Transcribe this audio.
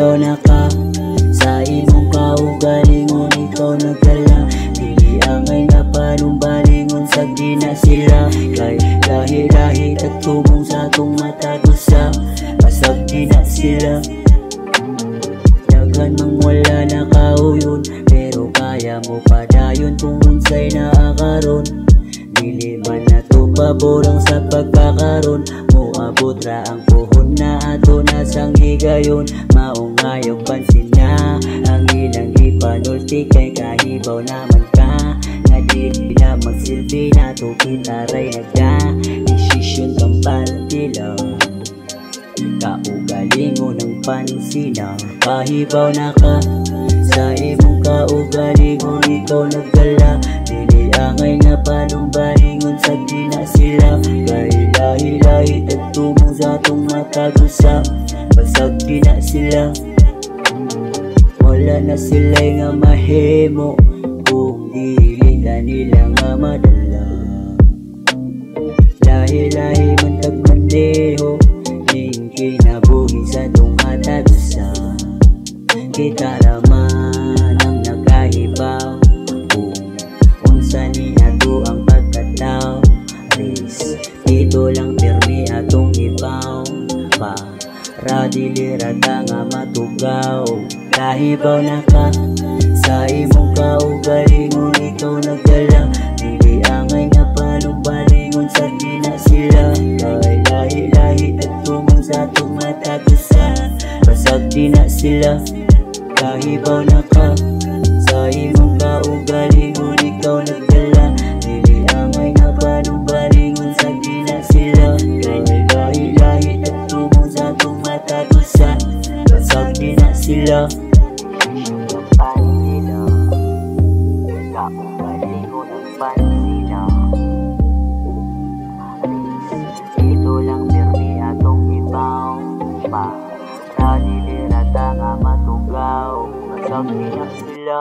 Kahibaw na ka sa imong kaugalingon, ikaw nagdala. Dili angay nga panumbalingon, sagdi na sila. Kay lahi-lahi tagtumong sa atong mata gusa, pasagdi na sila. Daghan mang wala na kauyon, pero kaya mo padayon kung unsay naakaron. Dili man nato paborang sa pagkakaron, moabot ra ang puhon na ato nasang higayon. Maungayog pansin niya ang ilang ipanulti, kay kahibaw naman ka nga di na magsilbi nato kitaray nagda. Desisyon kang pantila, kaugalingon ng pansina. Kahibaw na ka sa imong kaugalingon, ikaw nagdala. Dili angay nga panumbalingon, sagdi na sila. Kay lahi-lahi tagtumong sa atong mata gusa, pasagdi na sila. Wala na sila nga mahimo kung dili na nila nga madala. Lahi-lahi man tagmaneho, ning kinabuhi sa atong mata gusa. Kita raman ang nakahibaw kung unsa ni ato ang pagkataw. Aris dito lang pirmi atong ibaw, para dili rata nga matugaw. Kahibaw na ka sa imong kaugalingon, ikaw nagdala. Dili angay nga panumbalingon, sagdi na sila. Kay lahi-lahi tagtumong sa atong mata gusa, pasagdi na sila. Kahibaw na ka sa imong kaugalingon, ikaw nagdala. Dili angay nga panumbalingon, sagdi na sila. Kay lahi-lahi tagtumong sa atong mata gusa, pasagdi na sila. Kaugalingon ang pansina, ito lang pirmi atong ibaw, para dili rata nga matugaw, pasagdi na sila.